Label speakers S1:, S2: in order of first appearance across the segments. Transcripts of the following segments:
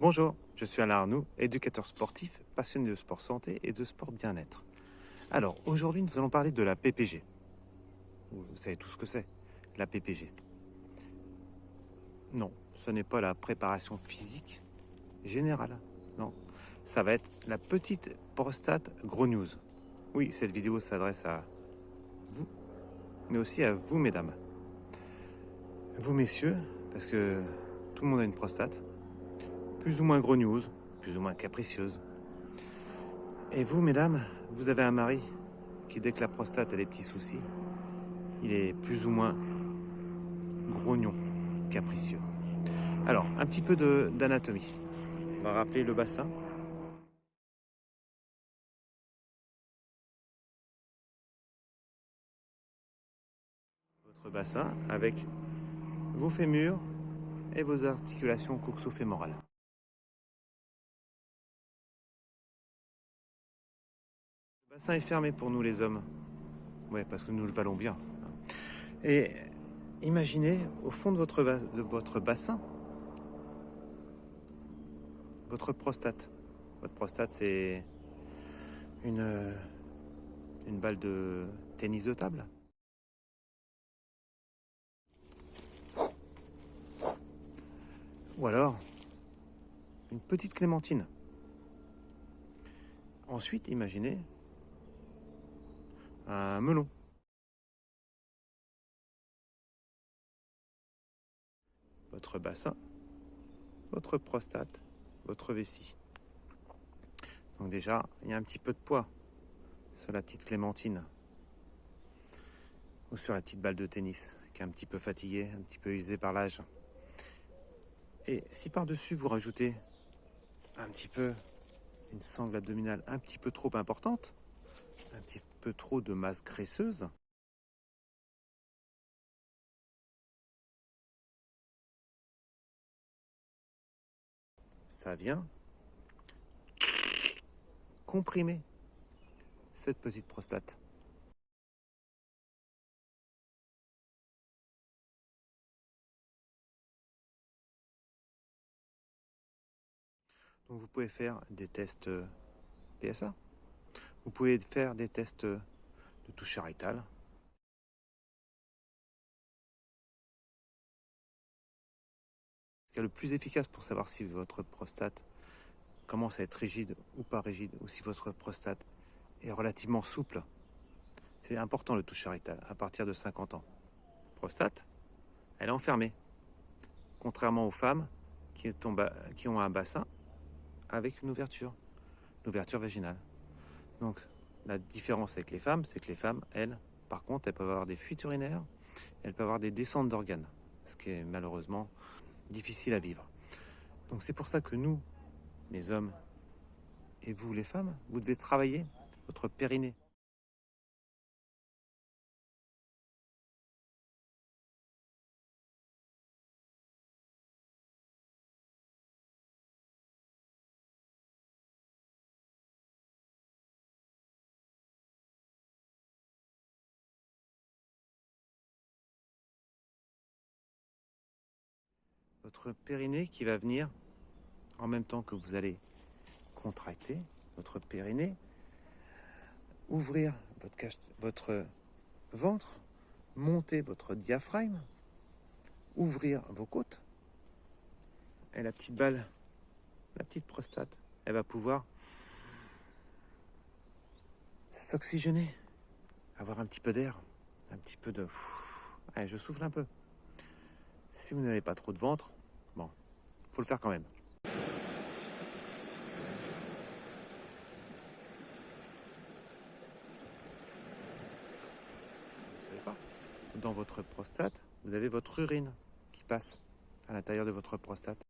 S1: Bonjour, je suis Alain Arnoux, éducateur sportif, passionné de sport santé et de sport bien-être. Alors, aujourd'hui, nous allons parler de la PPG. Vous savez tout ce que c'est, la PPG. Non, ce n'est pas la préparation physique générale. Non, ça va être la petite prostate grogneuse. Oui, cette vidéo s'adresse à vous, mais aussi à vous, mesdames. Vous, messieurs, parce que tout le monde a une prostate, plus ou moins grogneuse, plus ou moins capricieuse. Et vous, mesdames, vous avez un mari qui, dès que la prostate a des petits soucis, il est plus ou moins grognon, capricieux. Alors, un petit peu d'anatomie. On va rappeler le bassin. Votre bassin avec vos fémurs et vos articulations coxo-fémorales. Le bassin est fermé pour nous les hommes. Ouais, parce que nous le valons bien. Et imaginez au fond de votre bassin, votre prostate. Votre prostate, c'est une, une balle de tennis de table. Ou alors, une petite clémentine. Ensuite, imaginez un melon. Votre bassin, votre prostate, votre vessie. Donc déjà, il y a un petit peu de poids sur la petite clémentine ou sur la petite balle de tennis qui est un petit peu fatiguée, un petit peu usée par l'âge. Et si par-dessus vous rajoutez un petit peu une sangle abdominale un petit peu trop importante, un petit peu trop de masse graisseuse, ça vient comprimer cette petite prostate. Donc vous pouvez faire des tests PSA, vous pouvez faire des tests de toucher rectale. Ce qui est le plus efficace pour savoir si votre prostate commence à être rigide ou pas rigide, ou si votre prostate est relativement souple. C'est important le toucher rectal à partir de 50 ans. Prostate, elle est enfermée, contrairement aux femmes qui ont un bassin avec une ouverture vaginale. Donc la différence avec les femmes, c'est que les femmes, elles, par contre, elles peuvent avoir des fuites urinaires, elles peuvent avoir des descentes d'organes, ce qui est malheureusement difficile à vivre. Donc c'est pour ça que nous, les hommes, et vous les femmes, vous devez travailler votre périnée. Votre périnée qui va venir en même temps que vous allez contracter votre périnée, ouvrir votre ventre, monter votre diaphragme, ouvrir vos côtes. Et la petite balle, la petite prostate, elle va pouvoir s'oxygéner, avoir un petit peu d'air, un petit peu de... Allez, je souffle un peu. Si vous n'avez pas trop de ventre, bon, faut le faire quand même. Vous savez pas. Dans votre prostate, vous avez votre urine qui passe à l'intérieur de votre prostate.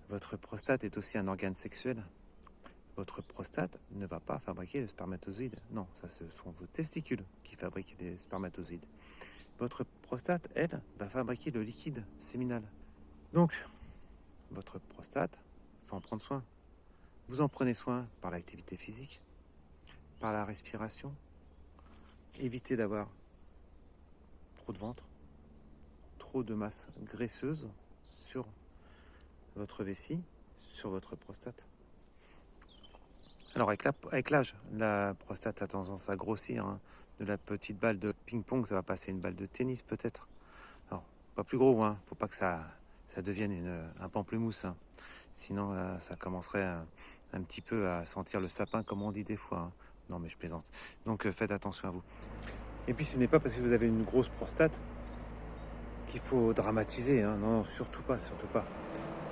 S1: Votre prostate est aussi un organe sexuel. Votre prostate ne va pas fabriquer de spermatozoïdes. Non, ça ce sont vos testicules qui fabriquent des spermatozoïdes. Votre prostate, elle, va fabriquer le liquide séminal. Donc, votre prostate, il faut en prendre soin. Vous en prenez soin par l'activité physique, par la respiration. Évitez d'avoir trop de ventre, trop de masse graisseuse sur votre vessie, sur votre prostate. Alors avec l'âge, la prostate a tendance à grossir. Hein. De la petite balle de ping-pong, ça va passer une balle de tennis peut-être. Alors, pas plus gros, hein. Faut pas que ça devienne un pamplemousse. Hein. Sinon, ça commencerait un petit peu à sentir le sapin, comme on dit des fois. Hein. Non, mais je plaisante. Donc, faites attention à vous. Et puis, ce n'est pas parce que vous avez une grosse prostate qu'il faut dramatiser. Hein. Non, non, surtout pas, surtout pas.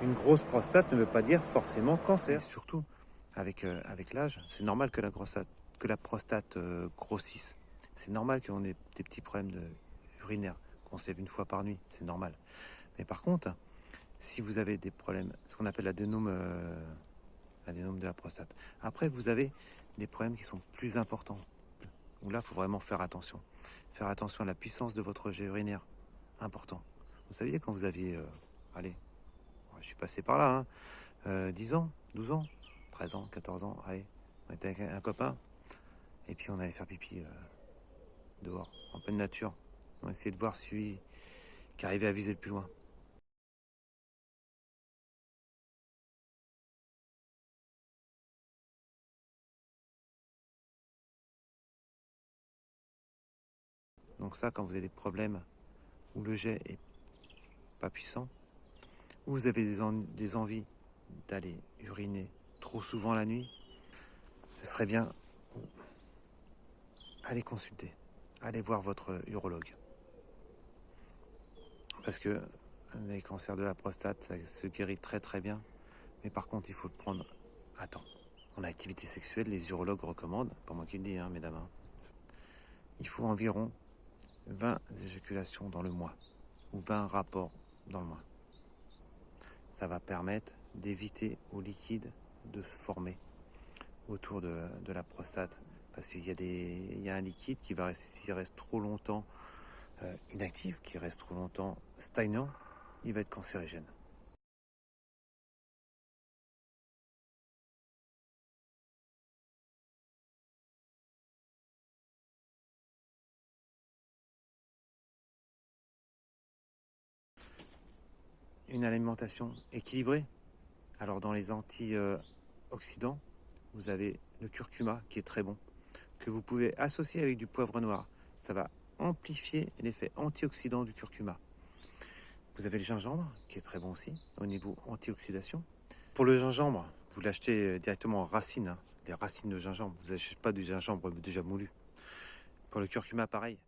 S1: Une grosse prostate ne veut pas dire forcément cancer. Et surtout, avec l'âge, c'est normal que la prostate grossisse. C'est normal qu'on ait des petits problèmes urinaires, qu'on se lève une fois par nuit, c'est normal. Mais par contre, si vous avez des problèmes, ce qu'on appelle l'adénome de la prostate, après vous avez des problèmes qui sont plus importants, où là il faut vraiment faire attention. Faire attention à la puissance de votre jet urinaire, important. Vous saviez quand vous aviez, allez, je suis passé par là, hein, 10 ans, 12 ans, 13 ans, 14 ans, allez, on était avec un copain, et puis on allait faire pipi dehors, en pleine nature. On essayait de voir celui qui arrivait à viser le plus loin. Donc ça, quand vous avez des problèmes où le jet est pas puissant, où vous avez des envies d'aller uriner trop souvent la nuit, ce serait bien aller consulter, aller voir votre urologue. Parce que les cancers de la prostate, ça se guérit très très bien. Mais par contre, il faut le prendre à temps. En activité sexuelle, les urologues recommandent, pas moi qui le dis, hein, mesdames, hein, il faut environ 20 éjaculations dans le mois, ou 20 rapports dans le mois. Ça va permettre d'éviter au liquide de se former autour de la prostate. Parce qu'il y a un liquide qui va rester, s'il reste trop longtemps inactif, qui reste trop longtemps stagnant, il va être cancérigène. Une alimentation équilibrée. Alors dans les antioxydants, vous avez le curcuma qui est très bon, que vous pouvez associer avec du poivre noir. Ça va amplifier l'effet antioxydant du curcuma. Vous avez le gingembre qui est très bon aussi au niveau antioxydation. Pour le gingembre, vous l'achetez directement en racine, hein, les racines de gingembre. Vous n'achetez pas du gingembre déjà moulu. Pour le curcuma, pareil.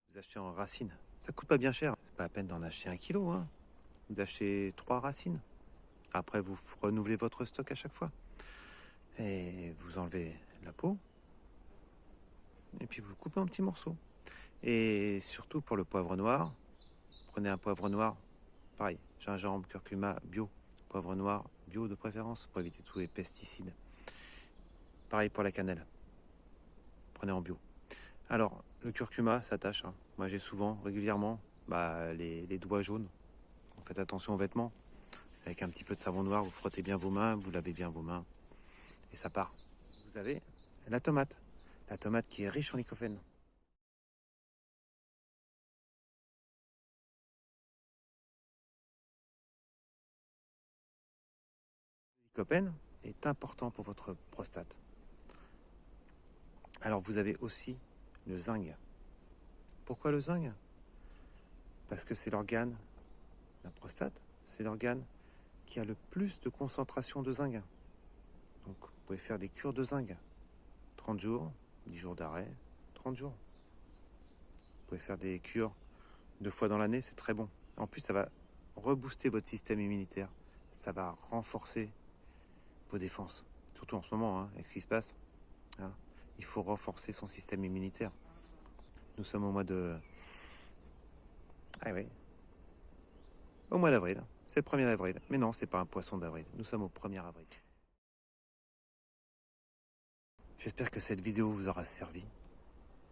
S1: Vous achetez en racine. Ça coûte pas bien cher. C'est pas la peine d'en acheter 1 kilo. Hein. Vous achetez 3 racines. Après, vous renouvelez votre stock à chaque fois. Et vous enlevez la peau. Et puis vous coupez en petits morceaux. Et surtout pour le poivre noir, prenez un poivre noir, pareil, gingembre, curcuma, bio. Poivre noir, bio de préférence, pour éviter tous les pesticides. Pareil pour la cannelle. Prenez en bio. Alors, le curcuma s'attache. Hein. Moi, j'ai souvent, régulièrement, les doigts jaunes. Faites attention aux vêtements. Avec un petit peu de savon noir, vous frottez bien vos mains, vous lavez bien vos mains. Et ça part. Vous avez la tomate. La tomate qui est riche en lycopène. Le lycopène est important pour votre prostate. Alors, vous avez aussi le zinc. Pourquoi le zinc? Parce que c'est l'organe, la prostate, c'est l'organe qui a le plus de concentration de zinc. Donc, vous pouvez faire des cures de zinc. 30 jours, 10 jours d'arrêt, 30 jours. Vous pouvez faire des cures 2 fois dans l'année, c'est très bon. En plus, ça va rebooster votre système immunitaire. Ça va renforcer vos défenses. Surtout en ce moment, hein, avec ce qui se passe. Hein, il faut renforcer son système immunitaire. Nous sommes au mois de... Ah oui. Au mois d'avril. C'est le 1er avril. Mais non, c'est pas un poisson d'avril. Nous sommes au 1er avril. J'espère que cette vidéo vous aura servi.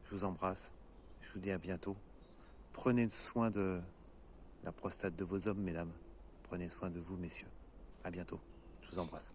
S1: Je vous embrasse. Je vous dis à bientôt. Prenez soin de la prostate de vos hommes, mesdames. Prenez soin de vous, messieurs. À bientôt. Je vous embrasse.